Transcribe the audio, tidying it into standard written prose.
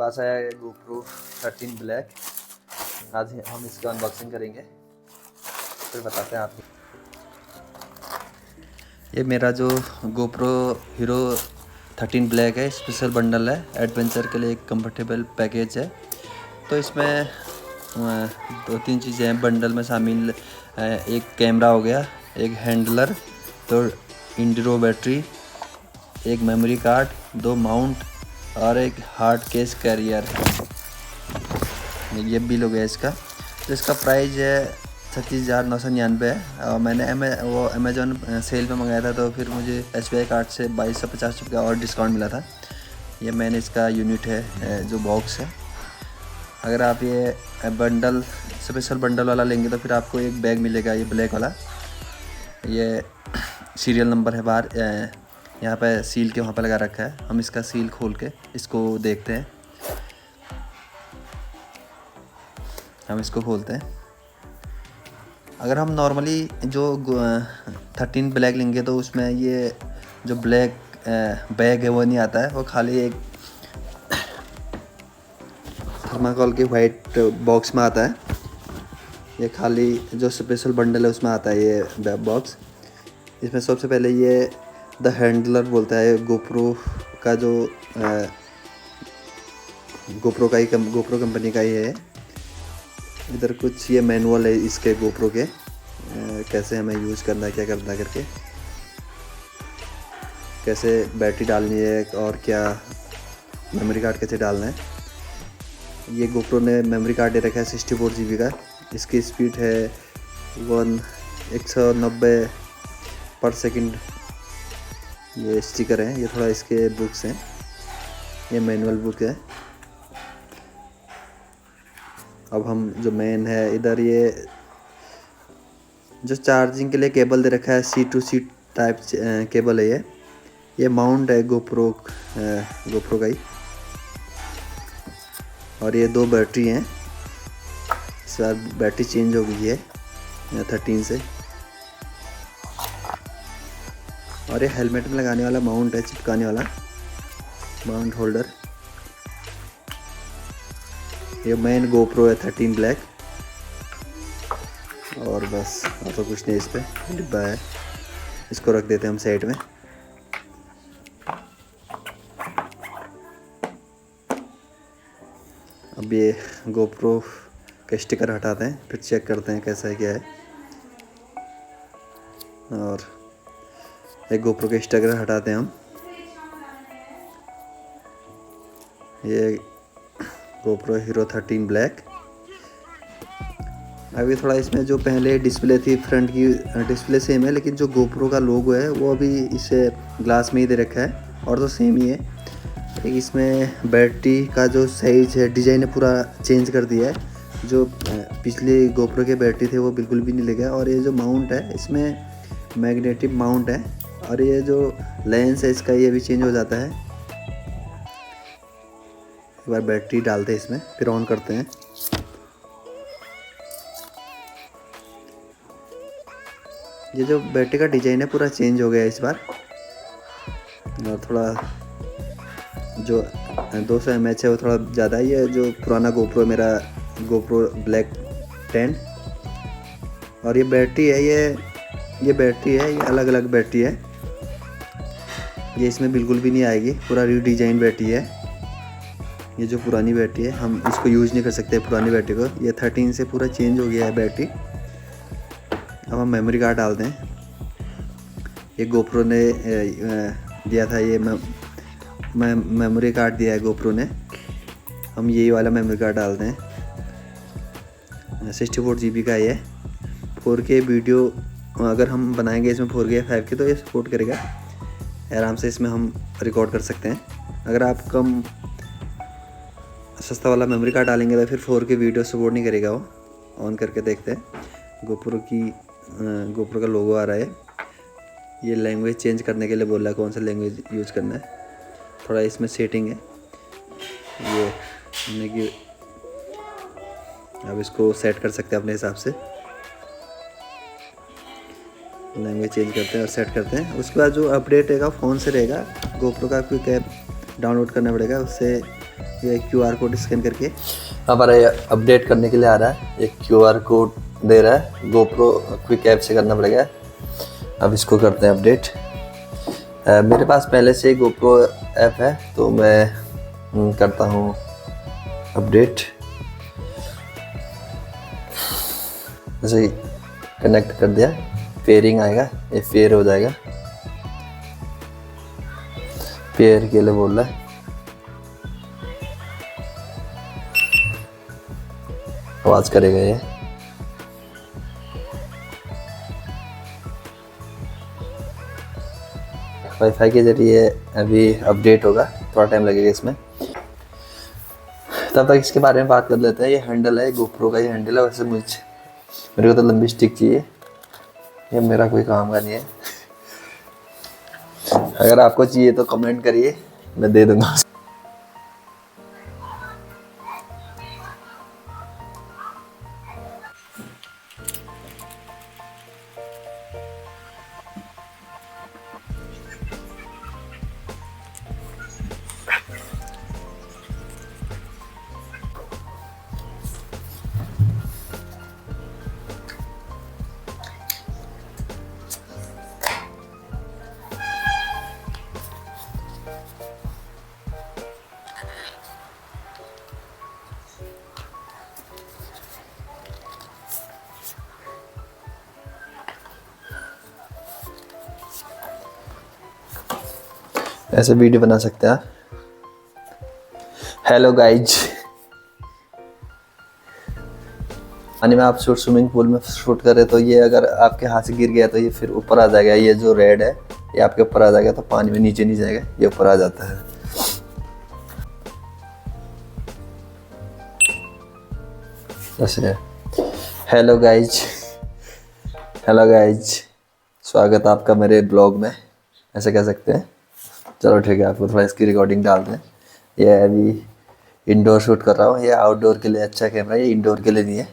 पास आया है GoPro 13 black. आज हम इसकी अनबॉक्सिंग करेंगे, फिर बताते हैं आपको। ये मेरा जो GoPro Hero 13 ब्लैक है, स्पेशल बंडल है। एडवेंचर के लिए एक कंफर्टेबल पैकेज है। तो इसमें दो तीन चीज़ें हैं बंडल में शामिल। एक कैमरा हो गया, एक हैंडलर, तो इंडिरो बैटरी, एक मेमोरी कार्ड, 2 माउंट और एक हार्ड केस कैरियर। ये बिल हो गया इसका। तो इसका प्राइस है 36,999 है। और मैंने वो अमेज़ॉन सेल पे मंगाया था, तो फिर मुझे SBI कार्ड से 2250 रुपये का और डिस्काउंट मिला था। ये मैंने इसका यूनिट है, जो बॉक्स है। अगर आप ये बंडल स्पेशल बंडल वाला लेंगे तो फिर आपको एक बैग मिलेगा, ये ब्लैक वाला। ये सीरियल नंबर है बाहर, यहाँ पे सील के वहाँ पे लगा रखा है। हम इसका सील खोल के इसको देखते हैं। हम इसको खोलते हैं। अगर हम नॉर्मली जो 13 ब्लैक लेंगे तो उसमें ये जो ब्लैक बैग है वो नहीं आता है। वो खाली एक थर्माकोल के वाइट बॉक्स में आता है। ये खाली जो स्पेशल बंडल है उसमें आता है ये बॉक्स। इसमें सबसे पहले ये द हैंडलर बोलता है। GoPro का जो GoPro कंपनी का ही है। इधर कुछ ये मैनुअल है इसके GoPro के, कैसे हमें यूज़ करना है, क्या करना है करके, कैसे बैटरी डालनी है और क्या मेमोरी कार्ड कैसे डालना है। ये GoPro ने मेमोरी कार्ड दे रखा है 64 GB का। इसकी स्पीड है 190 पर सेकंड। ये स्टिकर है, ये थोड़ा इसके बुक्स हैं। ये मैनुअल बुक है। अब हम जो मेन है इधर, ये जो चार्जिंग के लिए केबल दे रखा है, C2C टाइप केबल है ये माउंट है GoPro का ही। और ये 2 बैटरी हैं। इस बार बैटरी चेंज हो गई है 13 से। और ये हेलमेट में लगाने वाला माउंट है, चिपकाने वाला माउंट होल्डर। ये मेन GoPro है 13 ब्लैक। और बस और तो कुछ नहीं, इस पे डिब्बा है। इसको रख देते हैं हम साइड में। अब ये GoPro का स्टिकर हटाते हैं, फिर चेक करते हैं कैसा है क्या है। और एक GoPro के स्टिकर हटाते हैं हम। ये GoPro Hero 13 ब्लैक। अभी थोड़ा इसमें जो पहले डिस्प्ले थी, फ्रंट की डिस्प्ले सेम है, लेकिन जो GoPro का लोगो है वो अभी इसे ग्लास में ही दे रखा है। और तो सेम ही है। इसमें बैटरी का जो साइज है, डिज़ाइन है, पूरा चेंज कर दिया है। जो पिछले GoPro के बैटरी थे वो बिल्कुल भी नहीं लगा। और ये जो माउंट है, इसमें मैग्नेटिक माउंट है। और ये जो लेंस है इसका, ये भी चेंज हो जाता है। एक बार बैटरी डालते हैं इसमें, फिर ऑन करते हैं। ये जो बैटरी का डिज़ाइन है पूरा चेंज हो गया है इस बार। और थोड़ा जो 200 mAh है वो थोड़ा ज़्यादा ही है। जो पुराना GoPro मेरा GoPro ब्लैक 10। और ये बैटरी है, ये बैटरी है, ये अलग अलग बैटरी है। ये इसमें बिल्कुल भी नहीं आएगी, पूरा रीडिज़ाइन बैटरी है। ये जो पुरानी बैटरी है, हम इसको यूज़ नहीं कर सकते पुरानी बैटरी को। ये 13 से पूरा चेंज हो गया है बैटरी। अब हम मेमोरी कार्ड डालते हैं। ये GoPro ने दिया था, ये मेमोरी कार्ड दिया है GoPro ने। हम यही वाला मेमोरी कार्ड डालते हैं। 64 GB का ये 4K वीडियो अगर हम बनाएंगे इसमें 4K या 5K तो ये सपोर्ट करेगा आराम से। इसमें हम रिकॉर्ड कर सकते हैं। अगर आप कम सस्ता वाला मेमोरी कार्ड डालेंगे तो फिर 4K वीडियो सपोर्ट नहीं करेगा वो। ऑन करके देखते हैं। GoPro का लोगो आ रहा है। ये लैंग्वेज चेंज करने के लिए बोल रहा है, कौन सा लैंग्वेज यूज़ करना है। थोड़ा इसमें सेटिंग है ये हमने कि अब इसको सेट कर सकते हैं अपने हिसाब से। लैंग्वेज चेंज करते हैं और सेट करते हैं। उसके बाद जो अपडेट रहेगा फ़ोन से रहेगा। GoPro का क्विक ऐप डाउनलोड करना पड़ेगा, उससे ये QR कोड स्कैन करके हमारे अपडेट करने के लिए आ रहा है। ये QR कोड दे रहा है, GoPro क्विक ऐप से करना पड़ेगा। अब इसको करते हैं अपडेट। मेरे पास पहले से ही GoPro ऐप है तो मैं करता हूँ अपडेट। जैसे ही कनेक्ट कर दिया, पेयरिंग आएगा, ये पेयर हो जाएगा। पेयर के लिए बोल रहा है, आवाज करेगा ये। वाईफाई के जरिए अभी अपडेट होगा, थोड़ा टाइम लगेगा इसमें। तब तक इसके बारे में बात कर लेते हैं। ये हैंडल है GoPro का, ये हैंडल है। वैसे मेरे को तो लंबी स्टिक चाहिए, ये मेरा कोई काम का नहीं है। अगर आपको चाहिए तो कमेंट करिए, मैं दे दूंगा। ऐसे वीडियो बना सकते हैं। हेलो गाइज, पानी में आप स्विमिंग पूल में शूट करें तो ये अगर आपके हाथ से गिर गया तो ये फिर ऊपर आ जाएगा। ये जो रेड है ये आपके ऊपर आ जाएगा, तो पानी में नीचे नहीं जाएगा, ये ऊपर आ जाता है। जैसे हेलो गाइज, हेलो गाइज, स्वागत आपका मेरे ब्लॉग में, ऐसे कह सकते हैं। चलो ठीक है, आपको थोड़ा इसकी रिकॉर्डिंग डालते हैं। ये अभी इंडोर शूट कर रहा हूँ। ये आउटडोर के लिए अच्छा कैमरा है, ये इंडोर के लिए नहीं है।